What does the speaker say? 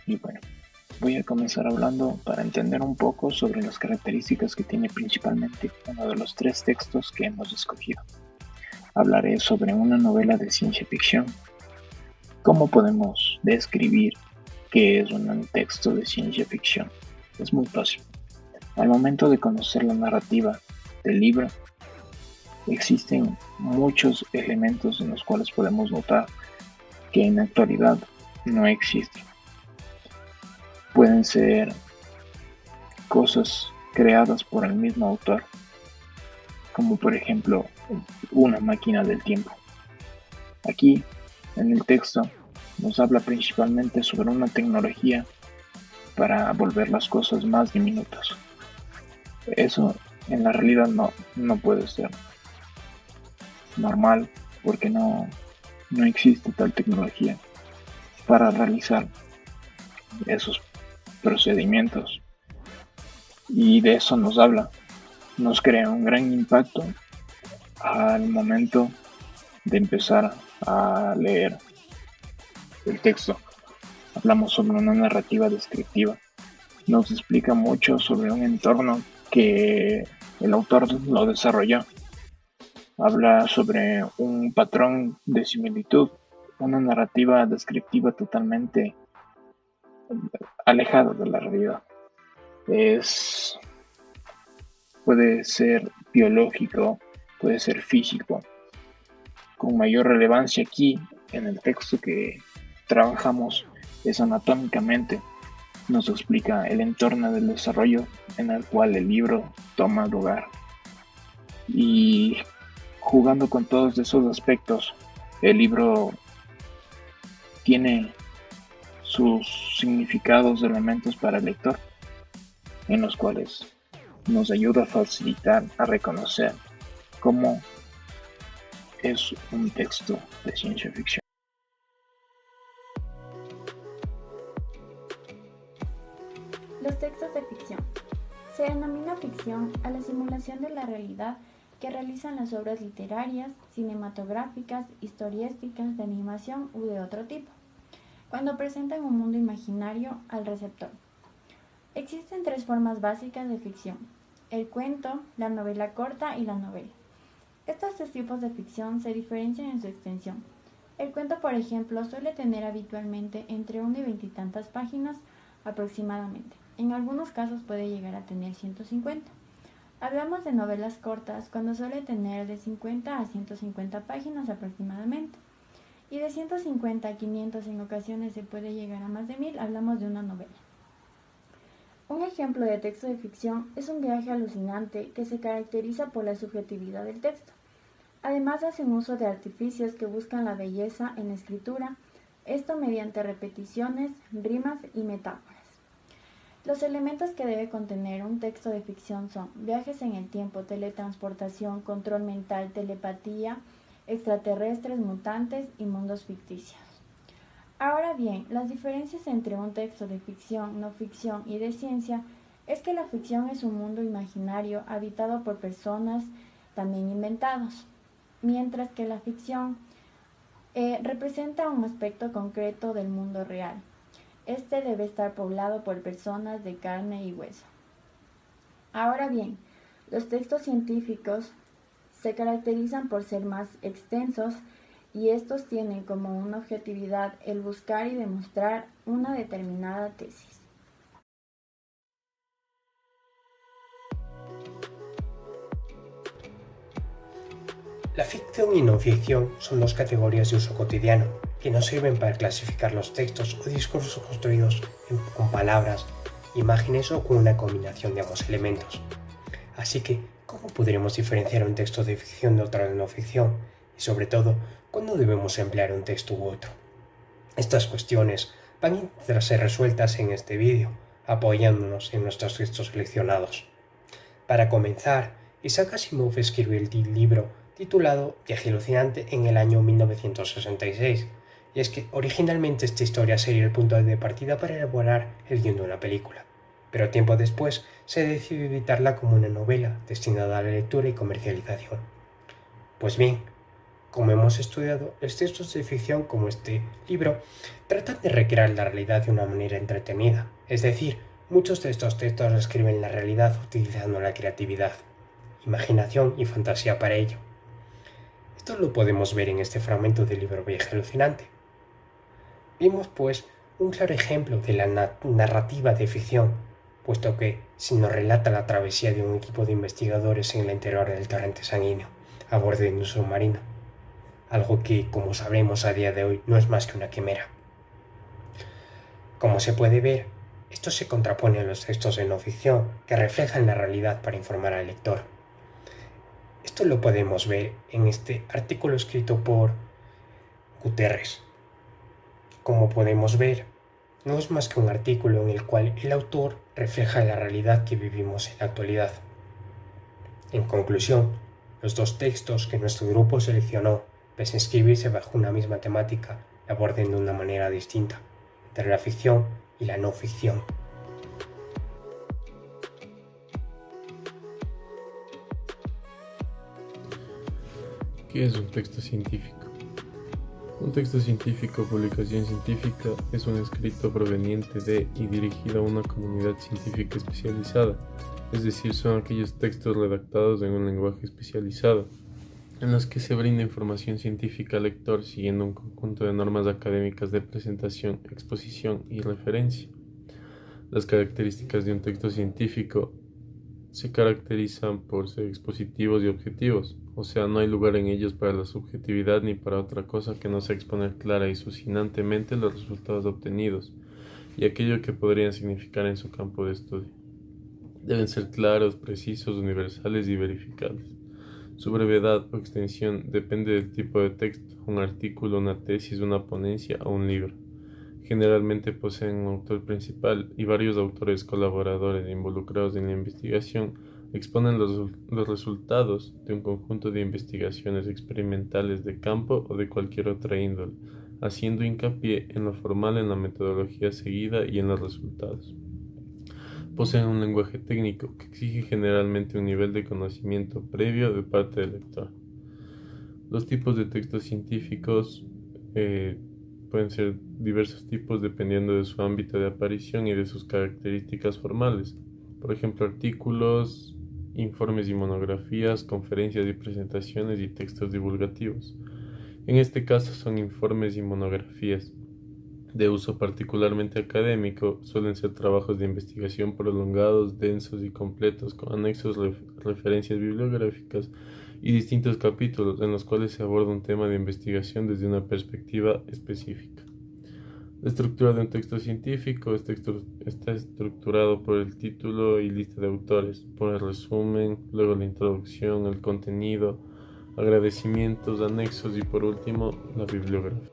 Y bueno, voy a comenzar hablando para entender un poco sobre las características que tiene principalmente uno de los tres textos que hemos escogido. Hablaré sobre una novela de ciencia ficción. ¿Cómo podemos describir qué es un texto de ciencia ficción? Es muy fácil. Al momento de conocer la narrativa del libro, existen muchos elementos en los cuales podemos notar que en la actualidad no existen. Pueden ser cosas creadas por el mismo autor, como por ejemplo una máquina del tiempo. Aquí, en el texto, nos habla principalmente sobre una tecnología para volver las cosas más diminutas. Eso en la realidad no puede ser normal porque no existe tal tecnología para realizar esos procedimientos. Y de eso nos habla. Nos crea un gran impacto al momento de empezar a leer el texto. Hablamos sobre una narrativa descriptiva. Nos explica mucho sobre un entorno que el autor lo desarrolló. Habla sobre un patrón de similitud, una narrativa descriptiva totalmente alejada de la realidad. Puede ser biológico, puede ser físico. Con mayor relevancia aquí en el texto que trabajamos es anatómicamente. Nos explica el entorno del desarrollo en el cual el libro toma lugar. Y jugando con todos esos aspectos, el libro tiene sus significados, elementos para el lector, en los cuales nos ayuda a facilitar, a reconocer cómo es un texto de ciencia ficción. Los textos de ficción. Se denomina ficción a la simulación de la realidad que realizan las obras literarias, cinematográficas, historiísticas, de animación u de otro tipo, cuando presentan un mundo imaginario al receptor. Existen tres formas básicas de ficción: el cuento, la novela corta y la novela. Estos tres tipos de ficción se diferencian en su extensión. El cuento, por ejemplo, suele tener habitualmente entre 1 y 20 y tantas páginas aproximadamente. En algunos casos puede llegar a tener 150. Hablamos de novelas cortas cuando suele tener de 50 a 150 páginas aproximadamente. Y de 150 a 500, en ocasiones se puede llegar a más de 1000, hablamos de una novela. Un ejemplo de texto de ficción es un viaje alucinante que se caracteriza por la subjetividad del texto. Además hacen uso de artificios que buscan la belleza en la escritura, esto mediante repeticiones, rimas y metáforas. Los elementos que debe contener un texto de ficción son viajes en el tiempo, teletransportación, control mental, telepatía, extraterrestres, mutantes y mundos ficticios. Ahora bien, las diferencias entre un texto de ficción, no ficción y de ciencia es que la ficción es un mundo imaginario habitado por personas también inventados, mientras que la ficción representa un aspecto concreto del mundo real. Este debe estar poblado por personas de carne y hueso. Ahora bien, los textos científicos se caracterizan por ser más extensos y estos tienen como una objetividad el buscar y demostrar una determinada tesis. La ficción y no ficción son dos categorías de uso cotidiano que nos sirven para clasificar los textos o discursos construidos con palabras, imágenes o con una combinación de ambos elementos. Así que, ¿cómo podremos diferenciar un texto de ficción de otro de no ficción? Y sobre todo, ¿cuándo debemos emplear un texto u otro? Estas cuestiones van a ser resueltas en este vídeo, apoyándonos en nuestros textos seleccionados. Para comenzar, Isaac Asimov escribió el libro titulado Viaje alucinante en el año 1966, y es que originalmente esta historia sería el punto de partida para elaborar el guion de una película, pero tiempo después se decidió editarla como una novela destinada a la lectura y comercialización. Pues bien, Como hemos estudiado, los textos de ficción como este libro tratan de recrear la realidad de una manera entretenida, es decir, muchos de estos textos describen la realidad utilizando la creatividad, imaginación y fantasía para ello. Esto lo podemos ver en este fragmento del libro Viaje Alucinante. Vimos, pues, un claro ejemplo de la narrativa de ficción, puesto que se nos relata la travesía de un equipo de investigadores en el interior del torrente sanguíneo, a bordo de un submarino, algo que, como sabemos a día de hoy, no es más que una quimera. Como se puede ver, esto se contrapone a los textos de no ficción, que reflejan la realidad para informar al lector. Esto lo podemos ver en este artículo escrito por Guterres. Como podemos ver, no es más que un artículo en el cual el autor refleja la realidad que vivimos en la actualidad. En conclusión, los dos textos que nuestro grupo seleccionó, pese a escribirse bajo una misma temática, la abordan de una manera distinta, entre la ficción y la no ficción. ¿Qué es un texto científico? Un texto científico o publicación científica es un escrito proveniente de y dirigido a una comunidad científica especializada, es decir, son aquellos textos redactados en un lenguaje especializado, en los que se brinda información científica al lector siguiendo un conjunto de normas académicas de presentación, exposición y referencia. Las características de un texto científico se caracterizan por ser expositivos y objetivos, o sea, no hay lugar en ellos para la subjetividad ni para otra cosa que no sea exponer clara y sucinantemente los resultados obtenidos y aquello que podrían significar en su campo de estudio. Deben ser claros, precisos, universales y verificables. Su brevedad o extensión depende del tipo de texto, un artículo, una tesis, una ponencia o un libro. Generalmente poseen un autor principal y varios autores colaboradores involucrados en la investigación exponen los resultados de un conjunto de investigaciones experimentales de campo o de cualquier otra índole, haciendo hincapié en lo formal, en la metodología seguida y en los resultados. Poseen un lenguaje técnico que exige generalmente un nivel de conocimiento previo de parte del lector. Los tipos de textos científicos pueden ser diversos tipos dependiendo de su ámbito de aparición y de sus características formales. Por ejemplo, artículos, informes y monografías, conferencias y presentaciones y textos divulgativos. En este caso son informes y monografías. De uso particularmente académico, suelen ser trabajos de investigación prolongados, densos y completos, con anexos, referencias bibliográficas y distintos capítulos en los cuales se aborda un tema de investigación desde una perspectiva específica. La estructura de un texto científico está estructurado por el título y lista de autores, por el resumen, luego la introducción, el contenido, agradecimientos, anexos y por último la bibliografía.